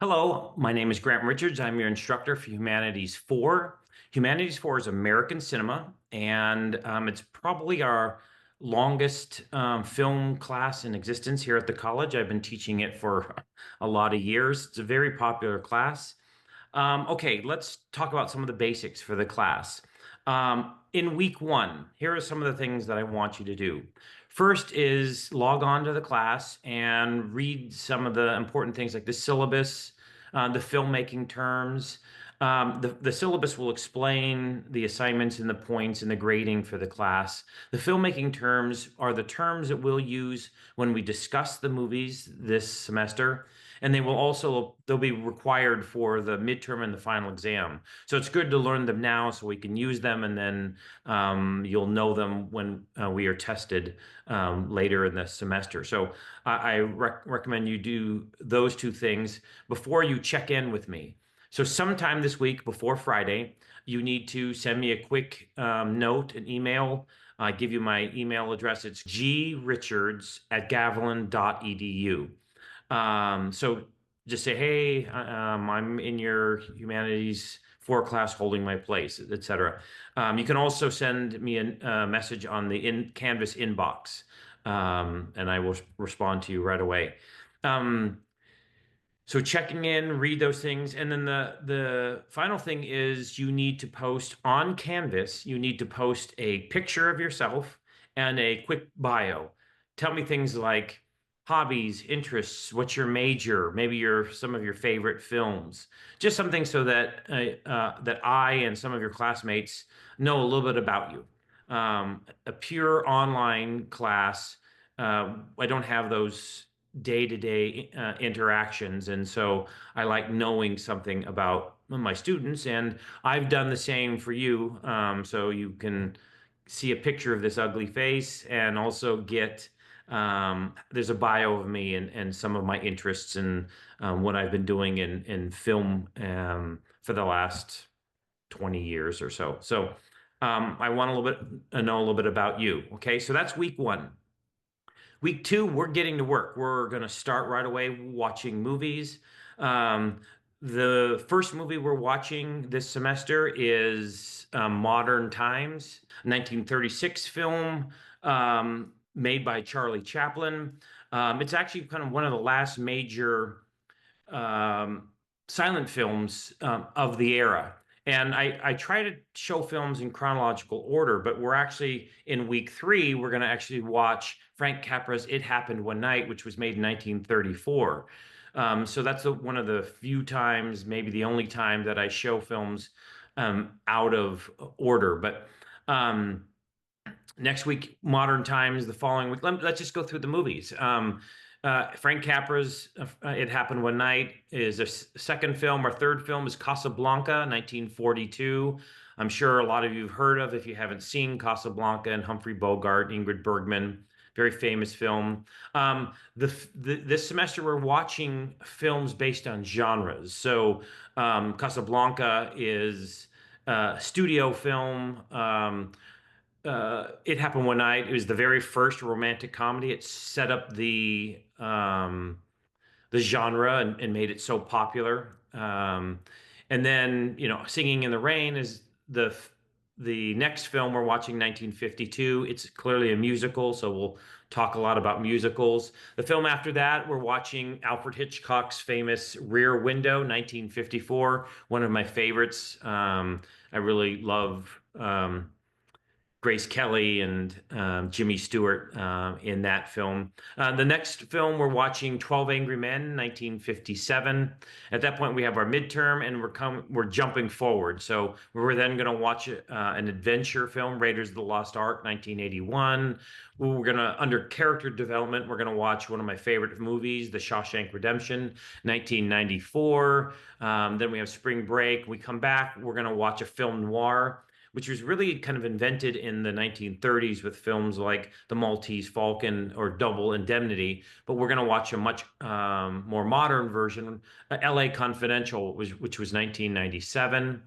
Hello, my name is Grant Richards. I'm your instructor for Humanities 4. Humanities 4 is American cinema, and it's probably our longest film class in existence here at the college. I've been teaching it for a lot of years. It's a very popular class. Okay, let's talk about some of the basics for the class. In week one, here are some of the things that I want you to do. First is log on to the class and read some of the important things like the syllabus, the filmmaking terms. The syllabus will explain the assignments and the points and the grading for the class. The filmmaking terms are the terms that we'll use when we discuss the movies this semester, and they'll be required for the midterm and the final exam. So it's good to learn them now so we can use them, and then you'll know them when we are tested later in the semester. So I recommend you do those two things before you check in with me. So sometime this week before Friday, you need to send me a quick note, an email. I give you my email address. It's grichards@gavilan.edu. So just say, hey, I'm in your Humanities 4 class holding my place, etc. You can also send me a message on the Canvas inbox, and I will respond to you right away. So checking in, read those things, and then the final thing is you need to post on Canvas. You need to post a picture of yourself and a quick bio. Tell me things like hobbies, interests, what's your major, maybe some of your favorite films. Just something so that that I and some of your classmates know a little bit about you. A pure online class. I don't have those day-to-day interactions, and so I like knowing something about my students, and I've done the same for you, so you can see a picture of this ugly face and also get there's a bio of me and some of my interests and what I've been doing in film for the last 20 years or so. So I want a little bit know a little bit about you. Okay, so that's week one. Week two, we're getting to work. We're going to start right away watching movies. Um, the first movie we're watching this semester is Modern Times, 1936 film made by Charlie Chaplin. It's actually kind of one of the last major um, silent films of the era. And I try to show films in chronological order, but we're actually in week three, we're going to actually watch Frank Capra's It Happened One Night, which was made in 1934. So that's one of the few times, maybe the only time that I show films out of order. But next week, Modern Times. The following week, let's just go through the movies. Frank Capra's It Happened One Night is a second film. Our third film is Casablanca, 1942. I'm sure a lot of you have heard of if you haven't seen Casablanca, and Humphrey Bogart, Ingrid Bergman. Very famous film. This semester we're watching films based on genres. So Casablanca is studio film. It Happened One Night. It was the very first romantic comedy. It set up the genre and made it so popular. And then, Singing in the Rain is the next film we're watching, 1952. It's clearly a musical, so we'll talk a lot about musicals. The film after that, we're watching Alfred Hitchcock's famous Rear Window, 1954, one of my favorites. I really love Grace Kelly and Jimmy Stewart in that film. The next film we're watching 12 Angry Men, 1957. At that point, we have our midterm and we're jumping forward. So we're then going to watch an adventure film, Raiders of the Lost Ark, 1981. Under character development, we're going to watch one of my favorite movies, The Shawshank Redemption, 1994. Then we have Spring Break. We come back, we're going to watch a film noir, which was really kind of invented in the 1930s with films like The Maltese Falcon or Double Indemnity. But we're going to watch a much more modern version, LA Confidential, which was 1997.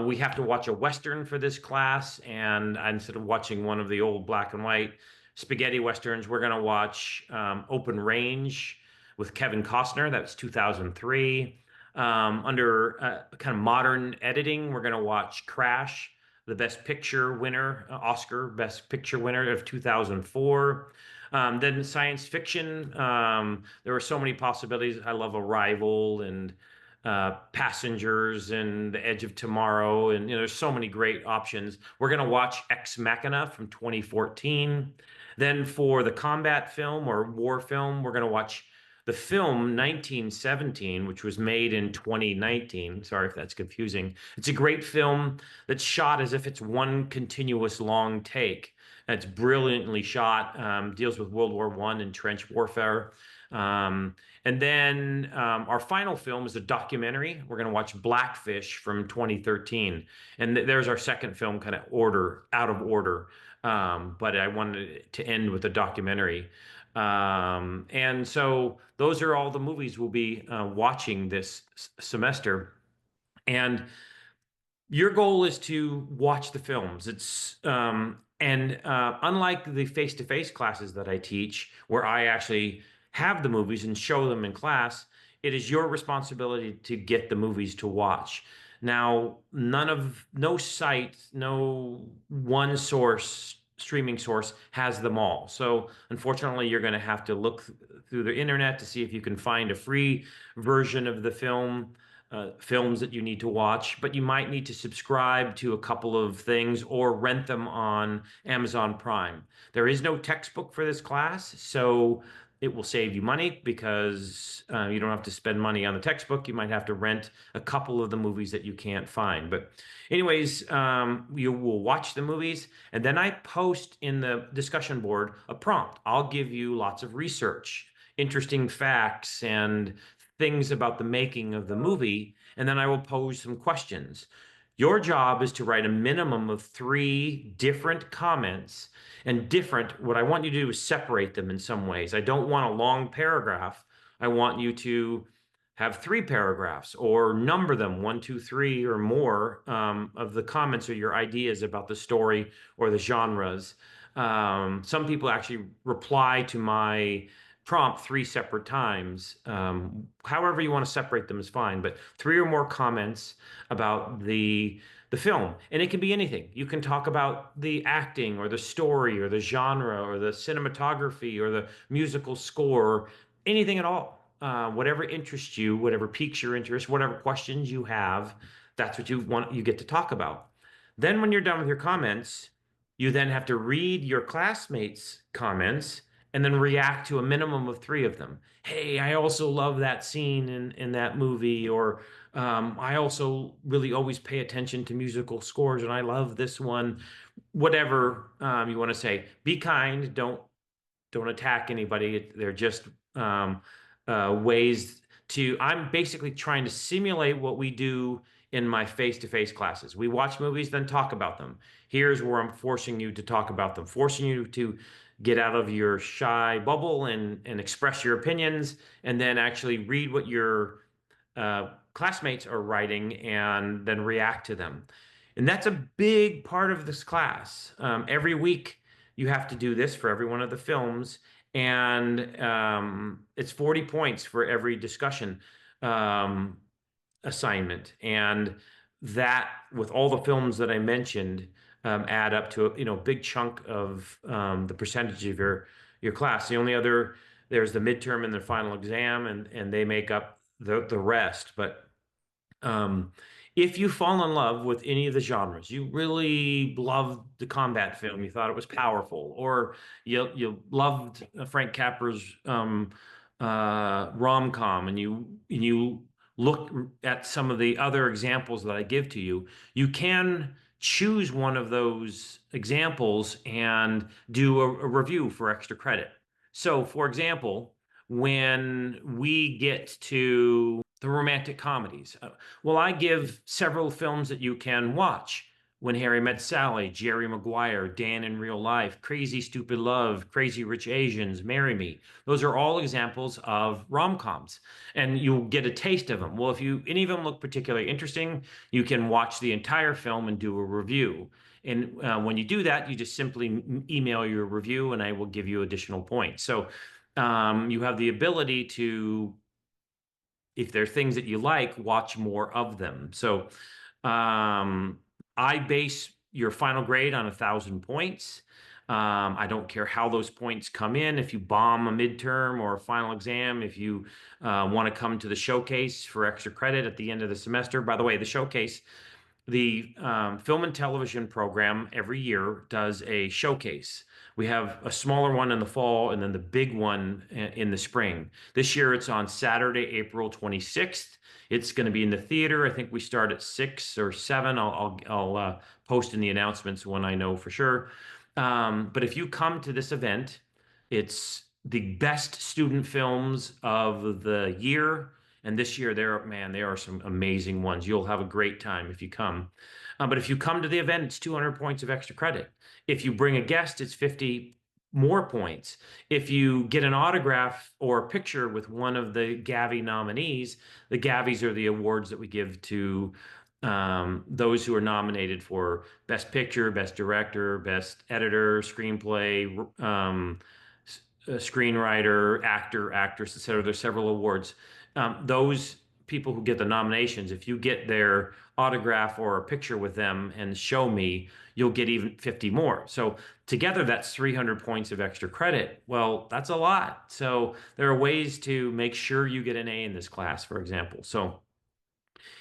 We have to watch a Western for this class, and instead of watching one of the old black and white spaghetti Westerns, we're going to watch Open Range with Kevin Costner. That's 2003. Under kind of modern editing, we're going to watch Crash, the Best Picture winner, Oscar Best Picture winner of 2004. Then science fiction, there are so many possibilities. I love Arrival and Passengers and The Edge of Tomorrow, and there's so many great options. We're going to watch Ex Machina from 2014. Then for the combat film or war film, we're going to watch the film 1917, which was made in 2019. Sorry if that's confusing. It's a great film that's shot as if it's one continuous long take. It's brilliantly shot, deals with World War I and trench warfare. And then our final film is a documentary. We're going to watch Blackfish from 2013. And there's our second film, kind of out of order. But I wanted to end with a documentary. And so those are all the movies we'll be watching this semester. And your goal is to watch the films. Unlike the face-to-face classes that I teach, where I actually have the movies and show them in class, it is your responsibility to get the movies to watch. Now, no site, no one streaming source has them all. So unfortunately, you're going to have to look through the internet to see if you can find a free version of the films that you need to watch, but you might need to subscribe to a couple of things or rent them on Amazon Prime. There is no textbook for this class, so it will save you money because you don't have to spend money on the textbook. You might have to rent a couple of the movies that you can't find. But anyways, you will watch the movies, and then I post in the discussion board a prompt. I'll give you lots of research, interesting facts, and things about the making of the movie, and then I will pose some questions. Your job is to write a minimum of 3 different comments what I want you to do is separate them in some ways. I don't want a long paragraph. I want you to have 3 paragraphs or number them 1, 2, 3 or more of the comments or your ideas about the story or the genres. Some people actually reply to my prompt 3 separate times. However you want to separate them is fine, but 3 or more comments about the film. And it can be anything. You can talk about the acting or the story or the genre or the cinematography or the musical score, anything at all. Whatever interests you, whatever piques your interest, whatever questions you have, that's what you get to talk about. Then when you're done with your comments, you then have to read your classmates' comments and then react to a minimum of 3 of them. Hey, I also love that scene in that movie, or I also really always pay attention to musical scores, and I love this one. Whatever you want to say. Be kind. Don't attack anybody. They're just ways to. I'm basically trying to simulate what we do in my face-to-face classes. We watch movies, then talk about them. Here's where I'm forcing you to talk about them, forcing you to get out of your shy bubble and express your opinions, and then actually read what your classmates are writing and then react to them. And that's a big part of this class. Every week you have to do this for every one of the films, and it's 40 points for every discussion assignment. And that, with all the films that I mentioned, add up to a big chunk of the percentage of your class. There's the midterm and the final exam, and they make up the rest. But if you fall in love with any of the genres, you really loved the combat film, you thought it was powerful, or you loved Frank Capra's rom-com, and you look at some of the other examples that I give to you, you can choose one of those examples and do a review for extra credit. So, for example, when we get to the romantic comedies, well, I give several films that you can watch. When Harry Met Sally, Jerry Maguire, Dan in Real Life, Crazy Stupid Love, Crazy Rich Asians, Marry Me. Those are all examples of rom-coms, and you'll get a taste of them. Well, if any of them look particularly interesting, you can watch the entire film and do a review. And when you do that, you just simply email your review, and I will give you additional points. So you have the ability to, if there are things that you like, watch more of them. So I base your final grade on 1,000 points. I don't care how those points come in. If you bomb a midterm or a final exam, if you want to come to the showcase for extra credit at the end of the semester. By the way, the showcase, the film and television program every year does a showcase. We have a smaller one in the fall and then the big one in the spring. This year it's on Saturday, April 26th. It's going to be in the theater. I think we start at 6 or 7. I'll post in the announcements when I know for sure. But if you come to this event, it's the best student films of the year. And this year, there are some amazing ones. You'll have a great time if you come. But if you come to the event, it's 200 points of extra credit. If you bring a guest, it's 50 more points. If you get an autograph or a picture with one of the Gavi nominees, the Gavis are the awards that we give to those who are nominated for Best Picture, Best Director, Best Editor, Screenplay, screenwriter, actor, actress, etc. There's several awards. Those people who get the nominations, if you get their autograph or a picture with them and show me, you'll get even 50 more. So together, that's 300 points of extra credit. Well, that's a lot. So there are ways to make sure you get an A in this class, for example. So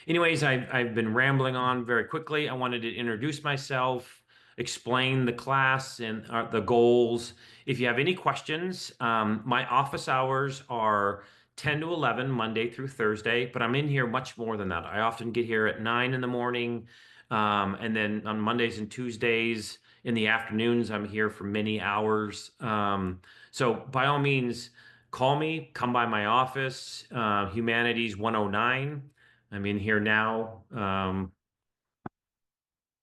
anyways, I've been rambling on very quickly. I wanted to introduce myself, explain the class and the goals. If you have any questions, my office hours are 10 to 11, Monday through Thursday, but I'm in here much more than that. I often get here at 9 in the morning, and then on Mondays and Tuesdays in the afternoons, I'm here for many hours. So by all means, call me, come by my office, Humanities 109. I'm in here now.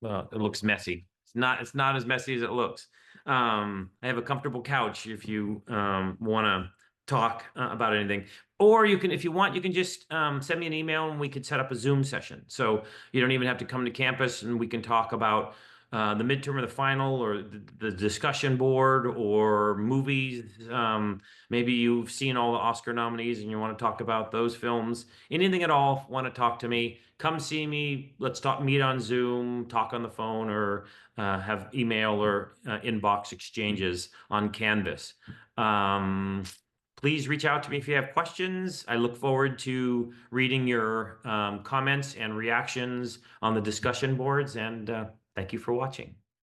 Well, it looks messy. It's not as messy as it looks. I have a comfortable couch if you want to talk about anything. Or you can, if you want, you can just send me an email and we could set up a Zoom session. So you don't even have to come to campus and we can talk about the midterm or the final or the discussion board or movies. Maybe you've seen all the Oscar nominees and you want to talk about those films. Anything at all, want to talk to me, come see me. Let's talk, meet on Zoom, talk on the phone, or have email or inbox exchanges on Canvas. Please reach out to me if you have questions. I look forward to reading your comments and reactions on the discussion boards, and thank you for watching.